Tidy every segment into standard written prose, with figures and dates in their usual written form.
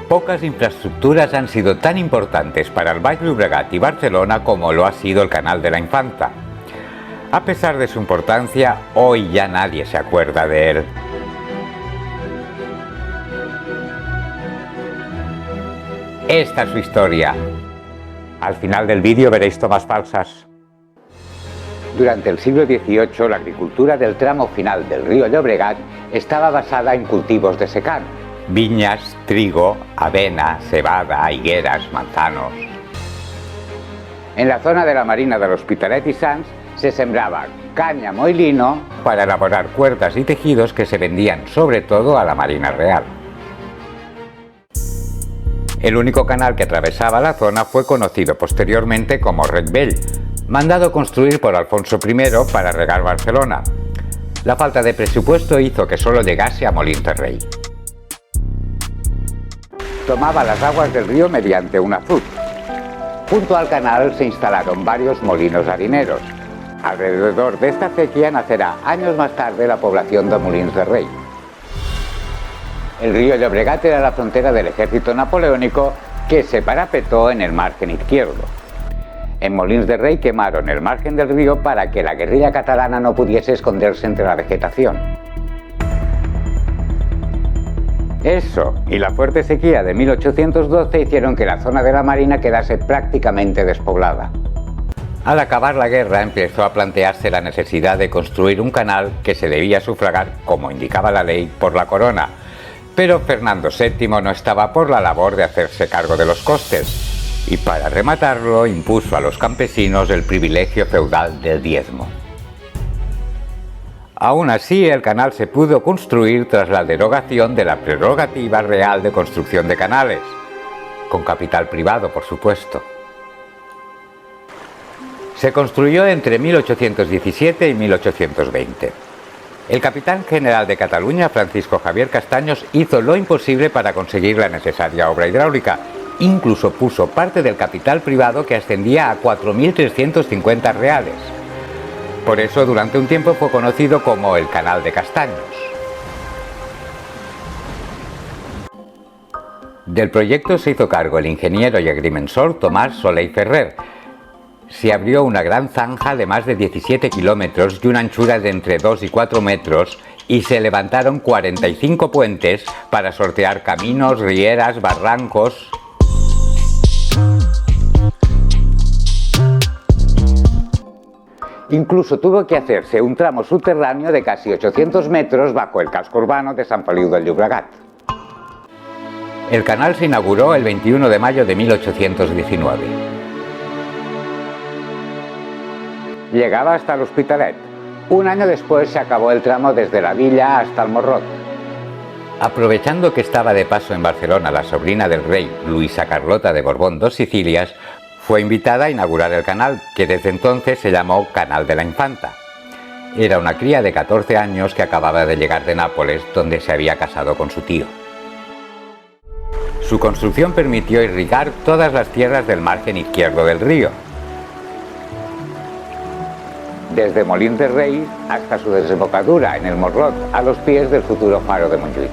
Pocas infraestructuras han sido tan importantes para el Baix Llobregat y Barcelona como lo ha sido el Canal de la Infanta. A pesar de su importancia, hoy ya nadie se acuerda de él. Esta es su historia. Al final del vídeo veréis tomas falsas. Durante el siglo XVIII, la agricultura del tramo final del río Llobregat estaba basada en cultivos de secano. Viñas, trigo, avena, cebada, higueras, manzanos. En la zona de la Marina de l'Hospitalet y Sants se sembraba cáñamo y lino para elaborar cuerdas y tejidos que se vendían sobre todo a la Marina Real. El único canal que atravesaba la zona fue conocido posteriormente como Rec Vell, mandado construir por Alfonso I para regar Barcelona. La falta de presupuesto hizo que solo llegase a Molins de Rei. Tomaba las aguas del río mediante un azud. Junto al canal se instalaron varios molinos harineros. Alrededor de esta acequia nacerá años más tarde la población de Molins de Rei. El río Llobregat era la frontera del ejército napoleónico que se parapetó en el margen izquierdo. En Molins de Rei quemaron el margen del río para que la guerrilla catalana no pudiese esconderse entre la vegetación. Eso y la fuerte sequía de 1812 hicieron que la zona de la Marina quedase prácticamente despoblada. Al acabar la guerra empezó a plantearse la necesidad de construir un canal que se debía sufragar, como indicaba la ley, por la corona, pero Fernando VII no estaba por la labor de hacerse cargo de los costes, y para rematarlo impuso a los campesinos el privilegio feudal del diezmo. Aún así, el canal se pudo construir tras la derogación de la prerrogativa real de construcción de canales, con capital privado, por supuesto. Se construyó entre 1817 y 1820. El capitán general de Cataluña, Francisco Javier Castaños, hizo lo imposible para conseguir la necesaria obra hidráulica. Incluso puso parte del capital privado que ascendía a 4.350 reales. Por eso, durante un tiempo fue conocido como el Canal de Castaños. Del proyecto se hizo cargo el ingeniero y agrimensor Tomás Soler Ferrer. Se abrió una gran zanja de más de 17 kilómetros y una anchura de entre 2 y 4 metros y se levantaron 45 puentes para sortear caminos, rieras, barrancos. Incluso tuvo que hacerse un tramo subterráneo de casi 800 metros bajo el casco urbano de Sant Feliu del Llobregat. El canal se inauguró el 21 de mayo de 1819. Llegaba hasta l'Hospitalet. Un año después se acabó el tramo desde la villa hasta el Morrot. Aprovechando que estaba de paso en Barcelona la sobrina del rey, Luisa Carlota de Borbón dos Sicilias, fue invitada a inaugurar el canal, que desde entonces se llamó Canal de la Infanta. Era una cría de 14 años que acababa de llegar de Nápoles, donde se había casado con su tío. Su construcción permitió irrigar todas las tierras del margen izquierdo del río, desde Molins de Rei hasta su desembocadura en el Morrot, a los pies del futuro faro de Montjuïc.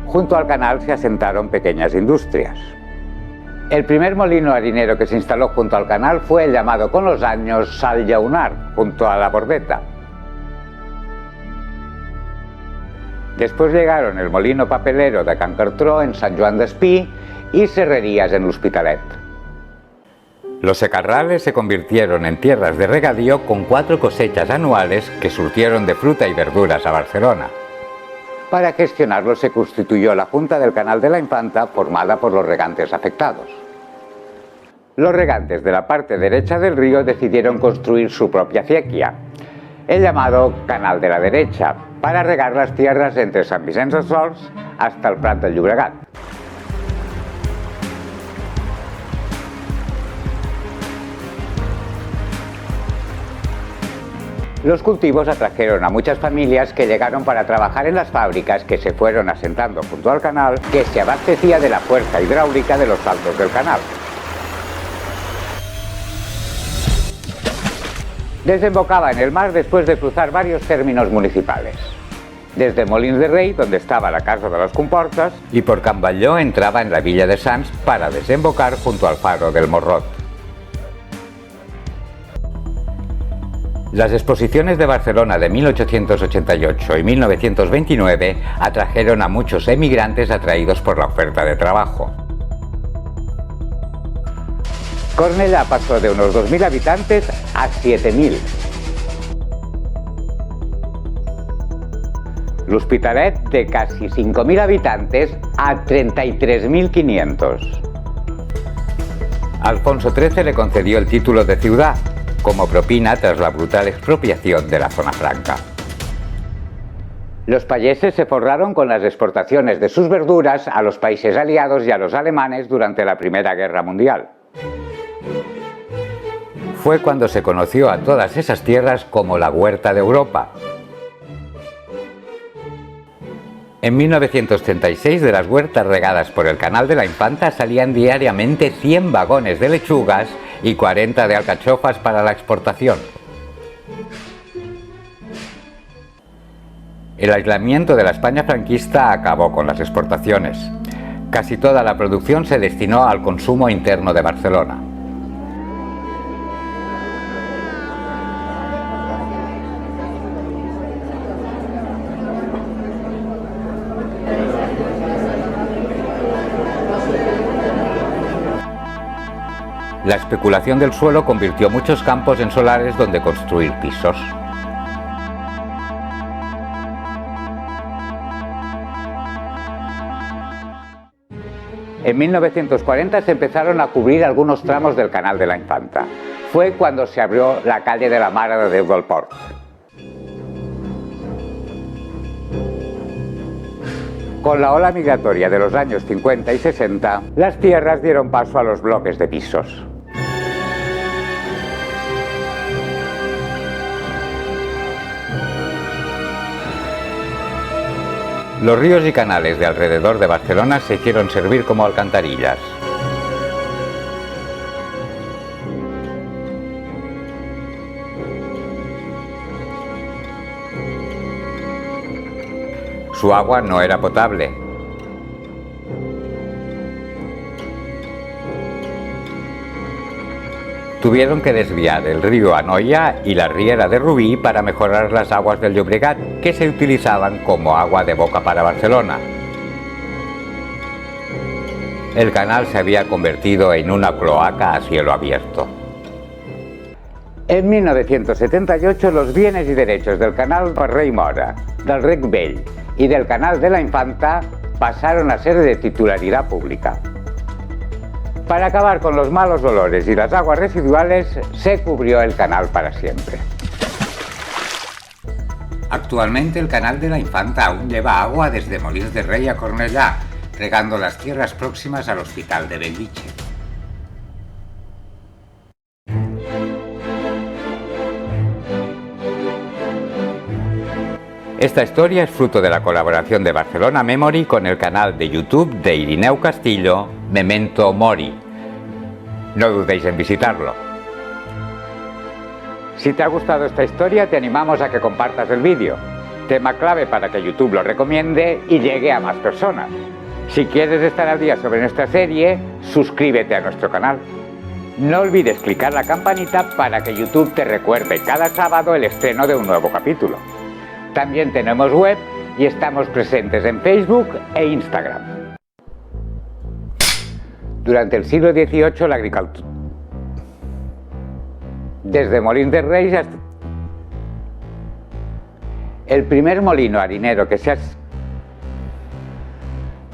Junto al canal se asentaron pequeñas industrias. El primer molino harinero que se instaló junto al canal fue el llamado con los años Sal Llaunar, junto a la Bordeta. Después llegaron el molino papelero de Can Cartró en Sant Joan d'Espí y serrerías en l'Hospitalet. Los secarrales se convirtieron en tierras de regadío con 4 cosechas anuales que surtieron de fruta y verduras a Barcelona. Para gestionarlo se constituyó la Junta del Canal de la Infanta, formada por los regantes afectados. Los regantes de la parte derecha del río decidieron construir su propia acequia, el llamado Canal de la Derecha, para regar las tierras entre Sant Vicenç dels Horts hasta el Prat del Llobregat. Los cultivos atrajeron a muchas familias que llegaron para trabajar en las fábricas que se fueron asentando junto al canal, que se abastecía de la fuerza hidráulica de los saltos del canal. Desembocaba en el mar después de cruzar varios términos municipales. desde Molins de Rei, donde estaba la Casa de las Comportas, y por Can Batlló entraba en la Villa de Sants para desembocar junto al faro del Morrot. Las exposiciones de Barcelona de 1888 y 1929 atrajeron a muchos emigrantes atraídos por la oferta de trabajo. Cornellà pasó de unos 2.000 habitantes a 7.000. L'Hospitalet de casi 5.000 habitantes a 33.500. Alfonso XIII le concedió el título de ciudad, como propina tras la brutal expropiación de la zona franca. Los payeses se forraron con las exportaciones de sus verduras a los países aliados y a los alemanes durante la Primera Guerra Mundial. Fue cuando se conoció a todas esas tierras como la Huerta de Europa. En 1936, de las huertas regadas por el Canal de la Infanta salían diariamente 100 vagones de lechugas y 40 de alcachofas para la exportación. El aislamiento de la España franquista acabó con las exportaciones. Casi toda la producción se destinó al consumo interno de Barcelona. La especulación del suelo convirtió muchos campos en solares donde construir pisos. En 1940 se empezaron a cubrir algunos tramos del Canal de la Infanta. Fue cuando se abrió la calle de la Mare de Déu del Port. Con la ola migratoria de los años 50 y 60, las tierras dieron paso a los bloques de pisos. Los ríos y canales de alrededor de Barcelona se hicieron servir como alcantarillas. Su agua no era potable. Tuvieron que desviar el río Anoia y la riera de Rubí para mejorar las aguas del Llobregat, que se utilizaban como agua de boca para Barcelona. El canal se había convertido en una cloaca a cielo abierto. En 1978 los bienes y derechos del canal del Rei Mora, del Rec Vell y del Canal de la Infanta pasaron a ser de titularidad pública. Para acabar con los malos olores y las aguas residuales, se cubrió el canal para siempre. Actualmente el Canal de la Infanta aún lleva agua desde Molins de Rei a Cornellà, regando las tierras próximas al Hospital de Bellvitge. Esta historia es fruto de la colaboración de Barcelona Memory con el canal de YouTube de Irineu Castillo, Memento Mori. No dudéis en visitarlo. Si te ha gustado esta historia, te animamos a que compartas el vídeo. Tema clave para que YouTube lo recomiende y llegue a más personas. Si quieres estar al día sobre nuestra serie, suscríbete a nuestro canal. No olvides clicar la campanita para que YouTube te recuerde cada sábado el estreno de un nuevo capítulo. También tenemos web y estamos presentes en Facebook e Instagram. Durante el siglo XVIII la agricultura... Desde Molins de Rei hasta... El primer molino harinero que se ha...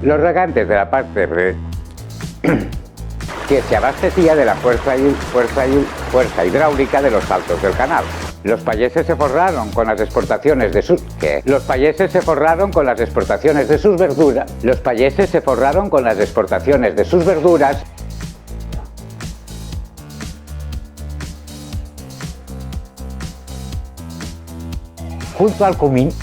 Los regantes de la parte que se abastecía de la fuerza hidráulica de los saltos del canal. Los payeses se forraron con las exportaciones de sus... ¿Qué? Los payeses se forraron con las exportaciones de sus verduras. Los payeses se forraron con las exportaciones de sus verduras. Junto al Comín.